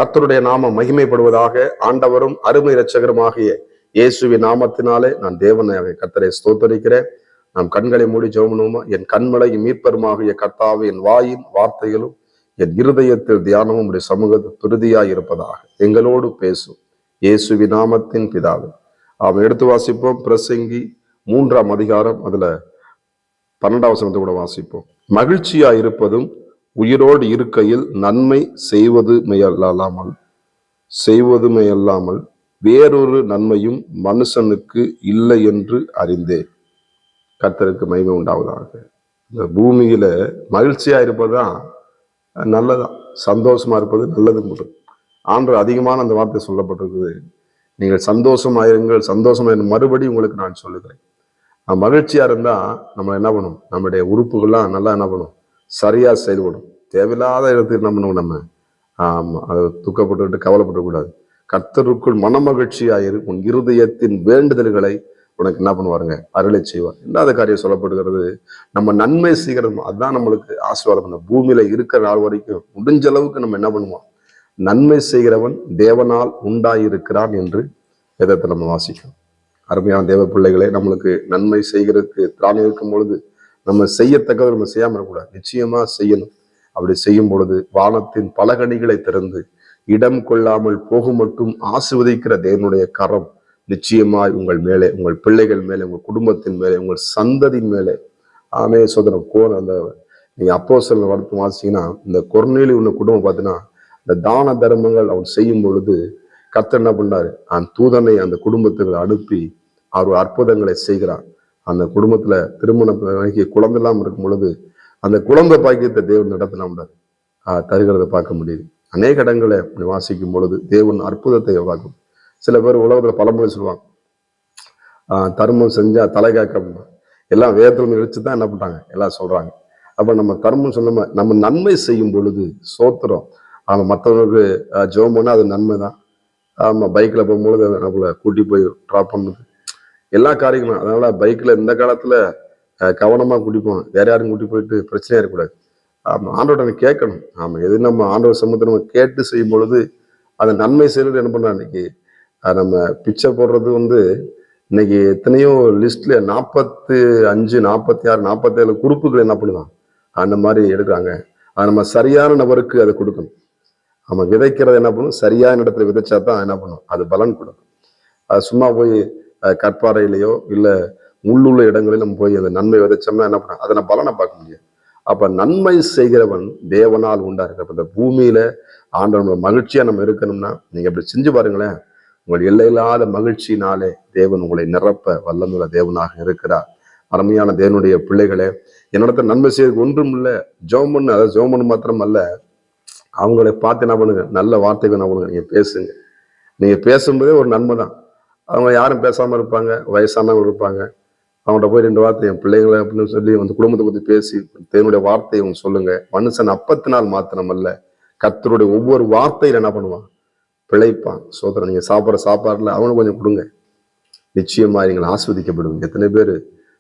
கர்த்தருடைய நாமம் மகிமைப்படுவதாக. ஆண்டவரும் அருமை இரட்சகருமாகிய இயேசுவின் நாமத்தினாலே நான் தேவனாக கர்த்தரை ஸ்தோத்தரிக்கிறேன். நாம் கண்களை மூடி ஜெபம் பண்ணுவோமா? என் கண்மலையும் மீட்பருமாகிய கர்த்தாவே, என் வாயின் வார்த்தைகளும் என் இருதயத்தில் தியானமும் உடைய சமூகத்தில் துருதியாய் இருப்பதாக. எங்களோடு பேசும் இயேசுவின் நாமத்தின் பிதாவே. அவன் எடுத்து வாசிப்போம். பிரசங்கி 3ஆம் அதிகாரம், அதுல 12ஆம் வசனத்தை கூட வாசிப்போம். மகிழ்ச்சியா இருப்பதும் உயிரோடு இருக்கையில் நன்மை செய்வதுமையல்லாமல் வேறொரு நன்மையும் மனுஷனுக்கு இல்லை என்று அறிந்தேன். கர்த்தருக்கு மகிமை உண்டாவதாக. இந்த பூமியில மகிழ்ச்சியா இருப்பதுதான் நல்லதான், சந்தோஷமா இருப்பது நல்லது. ஆண்டவர் அதிகமான அந்த வார்த்தை சொல்லப்பட்டிருக்குது. நீங்கள் சந்தோஷமாயிருங்கள், சந்தோஷமாயிரு, மறுபடியும் உங்களுக்கு நான் சொல்லுகிறேன். மகிழ்ச்சியா இருந்தா நம்ம என்ன பண்ணும்? நம்மளுடைய உறுப்புகள்லாம் நல்லா என்ன பண்ணும்? சரியா செயல்படும். தேவையில்லாத இடத்துக்கு என்ன பண்ணுவோம்? நம்ம அதை துக்கப்பட்டு கவலைப்பட கூடாது. கர்த்தருக்குள் மனமகிழ்ச்சியாயிரு, உன் இருதயத்தின் வேண்டுதல்களை உனக்கு என்ன பண்ணுவாருங்க? அருளை செய்வார். ரெண்டாவது காரியம் சொல்லப்படுகிறது, நம்ம நன்மை செய்கிறது அதுதான் நம்மளுக்கு ஆசீர்வாதம். அந்த பூமியில இருக்கிற நாள் வரைக்கும் முடிஞ்ச அளவுக்கு நம்ம என்ன பண்ணுவோம்? நன்மை செய்கிறவன் தேவனால் உண்டாயிருக்கிறான் என்று வேதத்தை நம்ம வாசிக்கணும். அருமையான தேவ பிள்ளைகளே, நம்மளுக்கு நன்மை செய்கிறதுக்கு திராணி இருக்கும் பொழுது நம்ம செய்யத்தக்கதை நம்ம செய்யாம இருக்கக்கூடாது, நிச்சயமா செய்யணும். அப்படி செய்யும் பொழுது வானத்தின் பலகணிகளை திறந்து இடம் கொள்ளாமல் போகும் மட்டும் ஆசீர்வதிக்கிற தேவனுடைய கரம் நிச்சயமாய் உங்கள் மேலே, உங்கள் பிள்ளைகள் மேலே, உங்கள் குடும்பத்தின் மேலே, உங்கள் சந்ததியின் மேலே. ஆமே சோதரம் அந்த நீங்க அப்போஸ்தலர் வளர்த்து வாசிங்கன்னா, இந்த கொர்நேலியு உள்ள குடும்பம் பார்த்தீங்கன்னா, இந்த தான தர்மங்கள் அவன் செய்யும் பொழுது கர்த்தர் என்ன பண்ணாரு? அந்த தூதனை அந்த குடும்பத்துக்கு அனுப்பி அவர் அற்புதங்களை செய்கிறார். அந்த குடும்பத்துல திருமண குழந்தை இல்லாமல் இருக்கும் பொழுது அந்த குழந்தை பாக்கியத்தை தேவன் இடத்துல தருகிறத பார்க்க முடியுது. அநேக இடங்களை வாசிக்கும் பொழுது தேவன் அற்புதத்தை பார்க்கும். சில பேர் உலகத்துல பழமொழி சொல்லுவாங்க, தர்மம் செஞ்சா தலை காக்க, எல்லாம் வேதத்துல இழிச்சுதான் என்ன பண்றாங்க எல்லாம் சொல்றாங்க. அப்ப நம்ம தர்மம் சொன்ன நம்ம நன்மை செய்யும் பொழுது சோத்திரம். மற்றவங்களுக்கு ஜெபம் பண்ணா அது நன்மை தான். பைக்ல போகும்பொழுது நம்மள கூட்டி போய் ட்ராப் பண்ணுது, எல்லா காரியங்களும். அதனால பைக்ல இந்த காலத்துல கவனமா கூட்டிப்போம். வேற யாரும் கூட்டி போயிட்டு பிரச்சனையா இருக்கக்கூடாது. ஆண்டோட கேட்கணும். எது நம்ம ஆண்டவர் சமூகத்தை நம்ம கேட்டு செய்யும் பொழுது அந்த நன்மை செய்யறது என்ன பண்றோம்? இன்னைக்கு நம்ம பிச்சை போடுறது இன்னைக்கு எத்தனையோ லிஸ்ட்ல 45, 46, 47 குறிப்புகள் என்ன பண்ணுவான் அந்த மாதிரி எடுக்கிறாங்க. அது நம்ம சரியான நபருக்கு அதை கொடுக்கணும். நம்ம விதைக்கிறது என்ன பண்ணும்? சரியான இடத்துல விதைச்சா தான் என்ன பண்ணும்? அது பலன் கொடுக்கும். அது சும்மா போய் கற்பாறையிலையோ இல்ல முள்ளுள்ள இடங்களில் நம்ம போய் அந்த நன்மை விதைச்சோம்னா என்ன பண்ண அதை நம்ம பலனை பார்க்க முடியாது. அப்ப நன்மை செய்கிறவன் தேவனால் உண்டா இருக்க. இந்த பூமியில ஆண்டவன் மகிழ்ச்சியா நம்ம இருக்கணும்னா நீங்க அப்படி செஞ்சு பாருங்களேன். உங்கள் எல்லையில்லாத மகிழ்ச்சியினாலே தேவன் உங்களை நிரப்ப வல்லமுள்ள தேவனாக இருக்கிறார். அருமையான தேவனுடைய பிள்ளைகளே, என்னோட நன்மை செய்யறதுக்கு ஒன்றும் இல்லை. ஜெபம் பண்ணு, அதாவது ஜெபம் பண்ணு மாத்திரம் அல்ல, அவங்களை பார்த்து என்ன பண்ணுங்க? நல்ல வார்த்தைகள் என்ன பண்ணுங்க? நீங்க பேசுங்க. நீங்க பேசும்போதே ஒரு நன்மை தான். அவங்க யாரும் பேசாம இருப்பாங்க, வயசானவங்க இருப்பாங்க. அவங்கள்ட்ட போய் 2 வார்த்தை என் பிள்ளைங்களை அப்படின்னு சொல்லி அந்த குடும்பத்தை பத்தி பேசி தேவனுடைய வார்த்தையை அவங்க சொல்லுங்க. மனுஷன் அப்பத்தினால் மாத்திரம் அல்ல, கர்த்தருடைய ஒவ்வொரு வார்த்தையில என்ன பண்ணுவான்? பிழைப்பான். சோதரன் நீங்க சாப்பிட்ற சாப்பாடுல அவனுக்கு கொஞ்சம் கொடுங்க, நிச்சயமா நீங்கள் ஆஸ்வதிக்கப்படுவீங்க. எத்தனை பேர்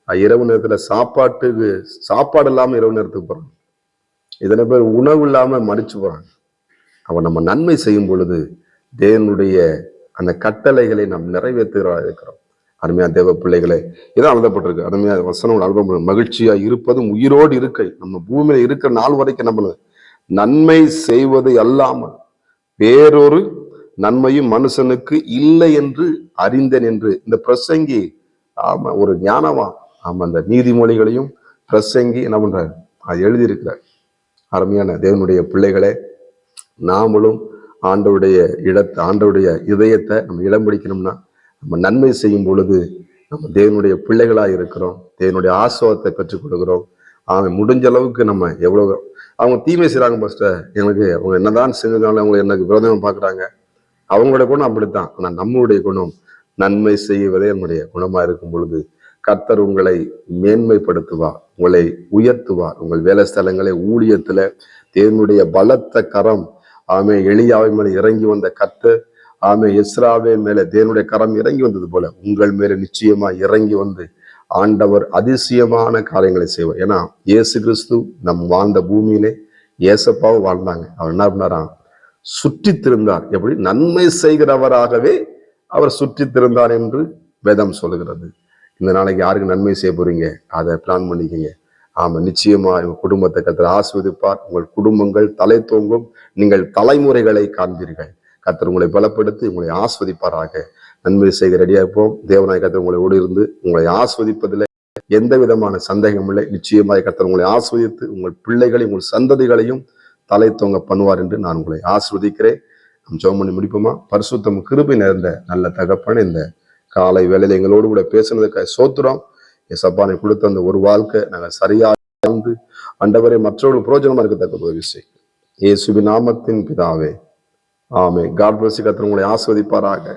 இரவு நேரத்துல சாப்பாடு இல்லாம இரவு நேரத்துக்கு போறாங்க. எத்தனை பேர் உணவு இல்லாம மடிச்சு போறாங்க. அவன் நம்ம நன்மை செய்யும் பொழுது தேவனுடைய அந்த கட்டளைகளை நாம் நிறைவேற்றுகிறா இருக்கிறோம். அருமையா தேவ பிள்ளைகளை, இதான் எழுதப்பட்டிருக்கு. அருமையா வசனம் அனுபவம். மகிழ்ச்சியா இருப்பதும் உயிரோடு இருக்கை. நம்ம பூமியில இருக்கிற நாள் வரைக்கும் என்ன பண்ணுது? நன்மை செய்வது அல்லாமல் வேறொரு நன்மையும் மனுஷனுக்கு இல்லை என்று அறிந்தேன் என்று இந்த பிரசங்கி ஒரு ஞானமா அந்த நீதிமொழிகளையும் பிரசங்கி என்ன பண்றாரு? அது எழுதியிருக்கிறார். அருமையான தேவனுடைய பிள்ளைகளே, நாமளும் ஆண்டவருடைய இதயத்தை நம்ம இடம் பிடிக்கணும்னா நம்ம நன்மை செய்யும் பொழுது நம்ம தேவனுடைய பிள்ளைகளா இருக்கிறோம். தேவனுடைய ஆசீர்வாதத்தை பெற்றுக் கொடுக்கிறோம். முடிஞ்ச அளவுக்கு நம்ம எவ்வளவு அவங்க தீமை செய்யறாங்க பாஸ்டர், எனக்கு அவங்க என்னதான் செஞ்சாலும் அவங்க எனக்கு விரோதமா பாக்குறாங்க, அவங்களோட குணம் அப்படித்தான். ஆனா நம்மளுடைய குணம் நன்மை செய்வதே நம்முடைய குணமா இருக்கும் பொழுது கர்த்தர் உங்களை மேன்மைப்படுத்துவார், உங்களை உயர்த்துவார். உங்கள் வேலை ஸ்தலங்களை ஊழியத்துல தேவனுடைய பலத்த கரம் எலியாவை மேல இறங்கி வந்த கர்த்தர் எஸ்ராவே மேல தேவனுடைய கரம் இறங்கி வந்தது போல உங்கள் மேல நிச்சயமா இறங்கி வந்து ஆண்டவர் அதிசயமான காரியங்களை செய்வார். ஏன்னா இயேசு கிறிஸ்து நம் வாழ்ந்த பூமியிலே ஏசப்பாவும் வாழ்ந்தாங்க. அவர் என்ன பண்ணாராம்? சுற்றித்திருந்தார். எப்படி? நன்மை செய்கிறவராகவே அவர் சுற்றித்திருந்தார் என்று வேதம் சொல்லுகிறது. இந்த நாளைக்கு யாருக்கு நன்மை செய்ய போறீங்க, அதை பிளான் பண்ணிக்கங்க. ஆமா, நிச்சயமா உங்க குடும்பத்தை கர்த்தர் ஆசீர்வதிப்பார். உங்கள் குடும்பங்கள் தலை தோங்கும். நீங்கள் தலைமுறைகளை காண்பீர்கள். கர்த்தர் உங்களை பலப்படுத்தி உங்களை ஆஸ்வதிப்பாராக. நன்மை செய்ய ரெடியா இருப்போம். தேவனாய் கர்த்தர் உங்களை ஓடி இருந்து உங்களை ஆஸ்வதிப்பதில் எந்த விதமான சந்தேகம் இல்லை. நிச்சயமாய் கர்த்தர் உங்களை ஆஸ்வதித்து உங்கள் பிள்ளைகளையும் உங்கள் சந்ததிகளையும் தலை தொங்க பண்ணுவார் என்று நான் உங்களை ஆஸ்வதிக்கிறேன். நாம் ஜெபம் பண்ணி முடிப்போமா? பரிசுத்தம் கிருபை நிறைந்த நல்ல தகப்பன், இந்த காலை வேளையில எங்களோடு கூட பேசுனதுக்காக சோத்திரம். எசப்பானை கொடுத்த அந்த ஒரு வாழ்க்கை நாங்கள் சரியாக வாழ்ந்து ஆண்டவரை மற்றவர்கள் பிரயோஜனமா இருக்கத்தக்க உதவி செய்யும். இயேசுவின் நாமத்தின் பிதாவே, ஆமென். God bless you. கர்த்தர் உங்களை ஆஸ்வதிப்பாராக.